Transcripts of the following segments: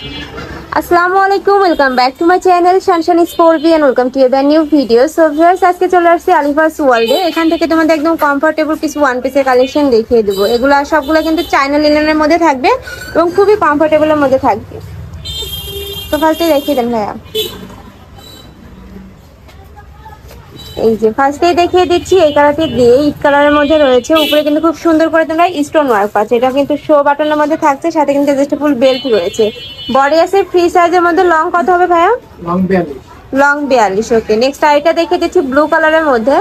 আসসালামু আলাইকুম, welcome back to my channel Shanshan sporty and welcome to the new video. So viewers, আজকে চলে আসছি আলিফাস ওয়ার্ল্ডে। এখান থেকে তোমাদের একদম কমফোর্টেবল কিছু ওয়ান পিসের কালেকশন দেখিয়ে দেবো। এগুলো সবগুলো কিন্তু চায়না লিনেনের মধ্যে থাকবে এবং খুবই কমফোর্টেবলের মধ্যে থাকবে। তো ফার্স্টে দেখিয়ে দেন ভাইয়া। এই যে ফার্স্টেই দেখিয়ে দিচ্ছি, এই কালারটি দিয়ে ইট কালারের মধ্যে রয়েছে। উপরে কিন্তু খুব সুন্দর করে তোমরা স্টোন ওয়ার্ক পাচ্ছ। এটা কিন্তু শো বাটনের মধ্যে থাকছে, সাথে কিন্তু অ্যাডজাস্টেবল বেল্ট রয়েছে। বডি আছে ফ্রি সাইজের মধ্যে। লং কত হবে ভাইয়া? লং 42। ওকে, নেক্সট আইটা দেখিয়ে দিচ্ছি ব্লু কালারের মধ্যে।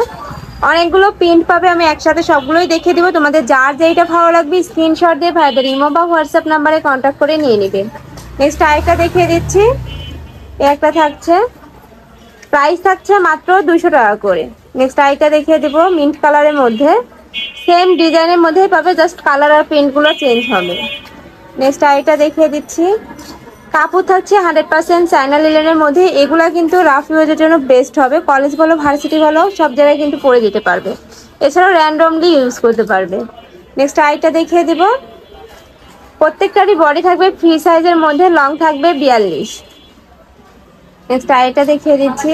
অনেকগুলো প্রিন্ট পাবে, আমি একসাথে সবগুলোই দেখিয়ে দিব। তোমাদের যার যেইটা ভালো লাগবে স্ক্রিনশট দিয়ে ভাইদের ইমো বা হোয়াটসঅ্যাপ নাম্বারে কন্ট্যাক্ট করে নিয়ে নেবে। নেক্সট আইটা দেখিয়ে দিচ্ছি, একটা থাকছে, প্রাইস থাকছে মাত্র 200 টাকা করে। নেক্সট আইটা দেখিয়ে দিব মিন্ট কালারের মধ্যে, সেম ডিজাইনের মধ্যেই পাবে, জাস্ট কালার আর প্রিন্টগুলো চেঞ্জ হবে। নেক্সট আইটা দেখিয়ে দিচ্ছি, কাপড় থাকছে 100% চায়না লিনেনের মধ্যে। এগুলা কিন্তু রাফ ইউজের জন্য বেস্ট হবে। কলেজ বলো, ভার্সিটি বলো, সব জায়গায় কিন্তু পরে যেতে পারবে। এছাড়াও র্যান্ডমলি ইউজ করতে পারবে। নেক্সট আইটা দেখিয়ে দিব, প্রত্যেকটারই বডি থাকবে ফ্রি সাইজের মধ্যে, লং থাকবে 42। নেক্সট আইটা দেখিয়ে দিচ্ছি,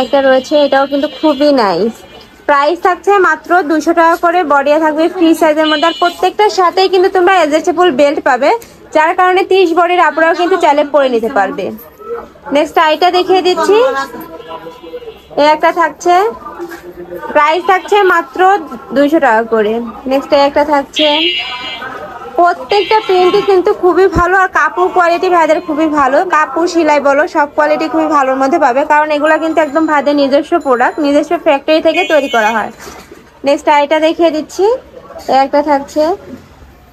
একটা রয়েছে, এটাও কিন্তু খুবই নাইস। প্রাইস থাকছে মাত্র 200 টাকা করে। বডিয়া থাকবে ফ্রি সাইজের মধ্যে, আর প্রত্যেকটার সাথেই কিন্তু তোমরা অ্যাডজাস্টেবল বেল্ট পাবে, যার কারণে 30 বডির আপুরাও কিন্তু চাইলে পরে নিতে পারবে। নেক্সট আইটা দেখিয়ে দিচ্ছি, একটা থাকছে, প্রাইস থাকছে মাত্র 200 টাকা করে। নেক্সট একটা থাকছে, প্রত্যেকটা প্রিন্টই কিন্তু খুবই ভালো, আর কাপড় কোয়ালিটি ভাইদের খুবই ভালো। কাপড় সেলাই বলো, সব কোয়ালিটি খুবই ভালোর মধ্যে পাবে, কারণ এগুলো কিন্তু একদম ভাইদের নিজস্ব প্রোডাক্ট, নিজস্ব ফ্যাক্টরি থেকে তৈরি করা হয়। নেক্সট আইটা দেখিয়ে দিচ্ছি, একটা থাকছে,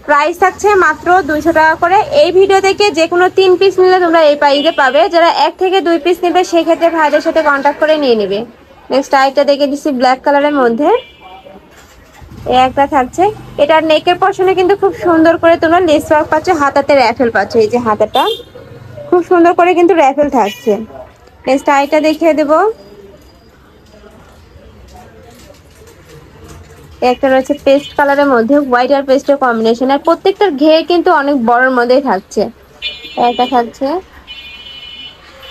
প্রাইস থাকছে মাত্র 200 টাকা করে। এই ভিডিও থেকে যে কোনো 3 পিস নিলে তোমরা এই প্রাইসে পাবে। যারা 1 থেকে 2 পিস নেবে সেক্ষেত্রে ভাইদের সাথে কন্ট্যাক্ট করে নিয়ে নেবে। নেক্সট আইটা দেখিয়ে দিচ্ছি ব্ল্যাক কালারের মধ্যে, একটা থাকছে, এটার নেকের পশনে কিন্তু খুব সুন্দর করে তোমরা লেস ওয়ার্ক পাচ্ছ, হাতাতে র্যাফেল পাচ্ছ। এই যে হাতাটা খুব সুন্দর করে কিন্তু র্যাফেল থাকছে। নেক্সট আইটা দেখিয়ে দেবো, একটা রয়েছে পেস্ট কালারের মধ্যে, হোয়াইট আর পেস্টের কম্বিনেশন, আর প্রত্যেকটার ঘের কিন্তু অনেক বড়র মধ্যেই থাকছে। একটা থাকছে,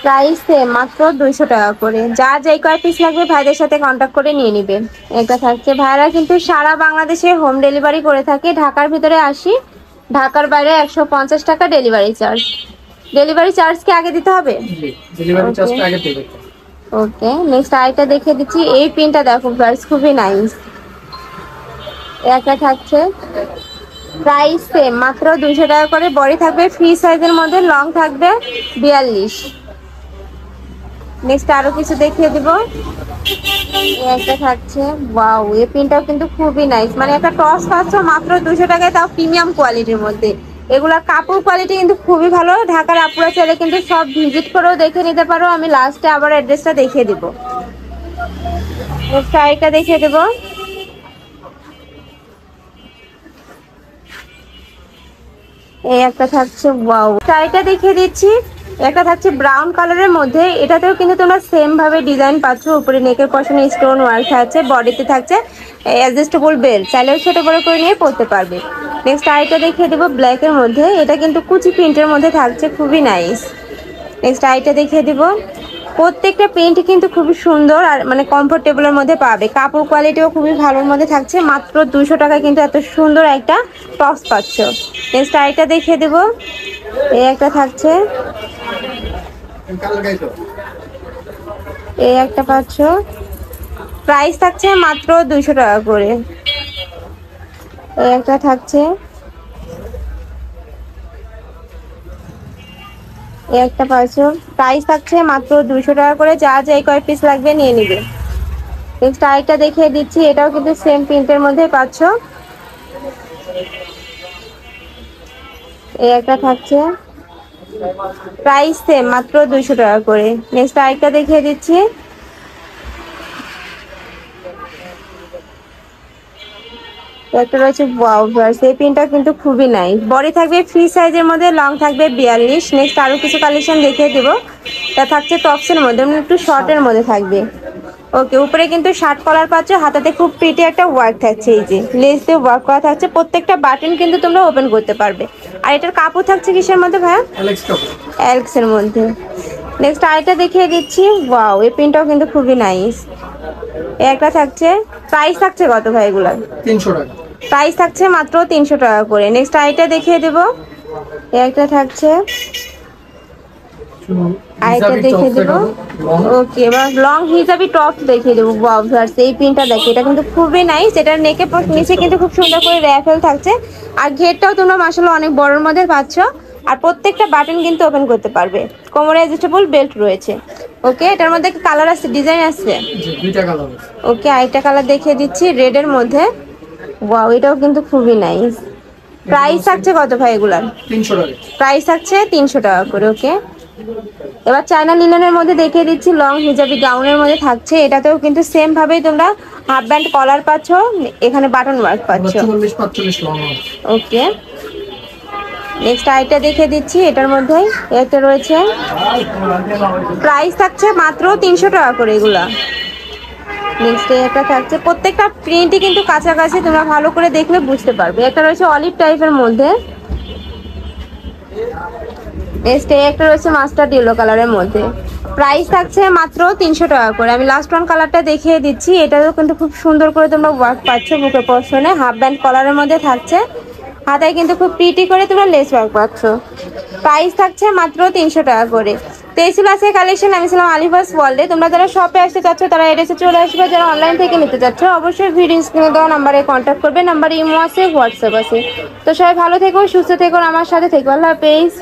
প্রাইস মাত্র 200 টাকা করে। যা যেই কয় পিস লাগবে ভাইদের সাথে কন্ট্যাক্ট করে নিয়ে নিবে। একটা থাকছে, ভাইরা কিন্তু সারা বাংলাদেশে হোম ডেলিভারি করে থাকে। ঢাকার ভিতরে 80, ঢাকার বাইরে 150 টাকা ডেলিভারি চার্জ। ডেলিভারি চার্জ কি আগে দিতে হবে? ওকে, নেক্সট আইটা দেখিয়ে দিচ্ছি, এই পিনটা দেখো প্রাইস খুবই নাইস। একটা থাকছে, প্রাইস মাত্র 200 টাকা করে। বডি থাকবে ফ্রি সাইজের মধ্যে, লং থাকবে 42। নেক্সট আরো কিছু দেখিয়ে দিব, একটা থাকছে, ওয়াও, এই পিনটাও কিন্তু খুবই নাইস। মানে একটা টস পাচ্ছ মাত্র 200 টাকায়, তাও প্রিমিয়াম কোয়ালিটির মধ্যে। এগুলা কাপড় কোয়ালিটি কিন্তু খুবই ভালো। ঢাকার আপুরা চাইলে কিন্তু সব ভিজিট করেও দেখে নিতে পারো। আমি লাস্টে আবার অ্যাড্রেসটা দেখিয়ে দিব। নেক্সট আরেকটা দেখিয়ে দেবো, এই একটা থাকছে, ওয়াও, শাড়িটা দেখিয়ে দিচ্ছি, একটা থাকছে ব্রাউন কালারের মধ্যে। এটাতেও কিন্তু তোমরা সেম ভাবে ডিজাইন পাচ্ছ। উপরে নেকের পশনে স্টোন ওয়ার্ক থাকছে, বডিতে থাকছে অ্যাডজাস্টেবল বেল্ট, চাইলেও ছোট বড় করে নিয়ে পরতে পারবে। নেক্সট আইটা দেখিয়ে দেবো ব্ল্যাকের মধ্যে, এটা কিন্তু কুচি প্রিন্টের মধ্যে থাকছে, খুবই নাইস। নেক্সট আইটা দেখিয়ে দিব, প্রত্যেকটা প্রিন্ট কিন্তু খুবই সুন্দর আর মানে কমফোর্টেবলের মধ্যে পাবে। কাপড় কোয়ালিটিও খুবই ভালোর মধ্যে থাকছে। মাত্র 200 টাকায় কিন্তু এত সুন্দর একটা টপস পাচ্ছ। নেক্সট আইটা দেখিয়ে দেব, এই একটা থাকছে, এই একটা পাচ্ছ, প্রাইস থাকছে মাত্র 200 টাকা করে। এই একটা থাকছে, এই একটা পাচ্ছ, প্রাইস থাকছে মাত্র 200 টাকা করে। যা যেই কয় পিস লাগবে নিয়ে নিবে। নেক্সট আরেকটা দেখিয়ে দিচ্ছি, এটাও কিন্তু সেম প্রিন্টের মধ্যে পাচ্ছ। এই একটা থাকছে, প্রাইস সেম মাত্র 200 টাকা করে। নেক্সট আরেকটা দেখিয়ে দিচ্ছি, একটা রয়েছে, ওয়াও ভিউয়ার্স, এই পিনটা কিন্তু খুবই নাইস। বডি থাকবে ফ্রি সাইজের মধ্যে, লং থাকবে 42। নেক্সট আরো কিছু কালেকশন দেখিয়ে দেবো, তা থাকছে টপসের মধ্যে, একটু শর্টের মধ্যে থাকবে। ওকে, উপরে কিন্তু শার্ট কলার পাচ্ছ, হাতাতে খুব প্রিটি একটা ওয়ার্ক থাকছে, এই যে লেস দিয়ে ওয়ার্ক করা থাকছে, প্রত্যেকটা বাটন কিন্তু তোমরা ওপেন করতে পারবে। আর এটার কাপড় থাকছে কিসের মধ্যে ভাইয়া? এলক্স এর মধ্যে। নেক্সট আরেকটা দেখিয়ে দিচ্ছি, ওয়াও এই প্রিন্টটাও কিন্তু খুবই নাইস। একটা থাকছে, প্রাইস থাকছে কত ভাই এগুলার? 300 টাকা। প্রাইস থাকছে মাত্র 300 টাকা করে। নেক্সট আরেকটা দেখিয়ে দেবো, একটা থাকছে, আরেকটা দেখিয়ে দেবো। ওকে, এবার লং হিজাবি টপ দেখিয়ে দেবো। ওয়াও ভিউয়ার্স, এই প্রিন্টটা দেখো, এটা কিন্তু খুবই নাইস। এটার নেকে নিচে কিন্তু খুব সুন্দর করে র্যাফেল থাকছে, আর ঘেরটাও তোমরা মাশাআল্লাহ অনেক বড়র মধ্যে পাচ্ছ। আর প্রত্যেকটা বাটন কিন্তু ওপেন করতে পারবে, কোমরে অ্যাডজাস্টেবল বেল্ট রয়েছে। ওকে, এটার মধ্যে কালার আছে, ডিজাইন আছে, দুইটা কালার আছে। ওকে, আরেকটা কালার দেখিয়ে দিচ্ছি রেড এর মধ্যে। ওয়াও, এটাও কিন্তু খুবই নাইস। প্রাইস থাকছে কত ভাই এগুলার? 300 টাকা। প্রাইস থাকছে 300 টাকা করে। ওকে, এবার চায়না লিনেনের মধ্যে দেখিয়ে দিচ্ছি, লং হিজাবি গাউনের মধ্যে থাকছে। এটাতেও কিন্তু সেম ভাবেই তোমরা হাফ ব্যান্ড কলার পাচ্ছ, এখানে বাটন ওয়ার্ক পাচ্ছ। 44-45 লং আছে। ওকে, নেক্সট আইটা দেখিয়ে দিচ্ছি, এটার মধ্যে একটা রয়েছে, প্রাইস থাকছে মাত্র 300 টাকা করে এগুলা। নেক্সট একটা থাকছে, প্রত্যেকটা প্রিন্টই কিন্তু কাছাকাছি, তোমরা ভালো করে দেখলে বুঝতে পারবে। একটা রয়েছে অলিভ টাইপের মধ্যে, নেক্সট একটা রয়েছে মাস্টার্ড ইয়েলো কালারের মধ্যে। প্রাইস থাকছে মাত্র 300 টাকা করে। আমি লাস্ট ওয়ান কালারটা দেখিয়ে দিচ্ছি, এটাও কিন্তু খুব সুন্দর করে তোমরা ওয়ার্ক পাচ্ছ, বুকের পোর্শনে হাফ ব্যান্ড কলারের মধ্যে থাকছে, হাতায় কিন্তু খুব প্রিটি করে তোমরা লেস ওয়ার্ক পাচ্ছ। প্রাইস থাকছে মাত্র 300 টাকা করে। তো এই ছিল আজকে কালেকশন। আমি ছিলাম আলিভাস ওয়ার্ল্ডে। তোমরা যারা শপে আসতে চাচ্ছ তারা এড্রেসে চলে আসবে, যারা অনলাইন থেকে নিতে চাচ্ছ অবশ্যই ভিডিও স্ক্রিনে দেওয়া নাম্বারে কন্ট্যাক্ট করবে। নাম্বারে ইমো আছে, হোয়াটসঅ্যাপ আছে। তো সবাই ভালো থেকো, সুস্থ থেকো, আমার সাথে থেকো। আল্লাহ হাফেজ।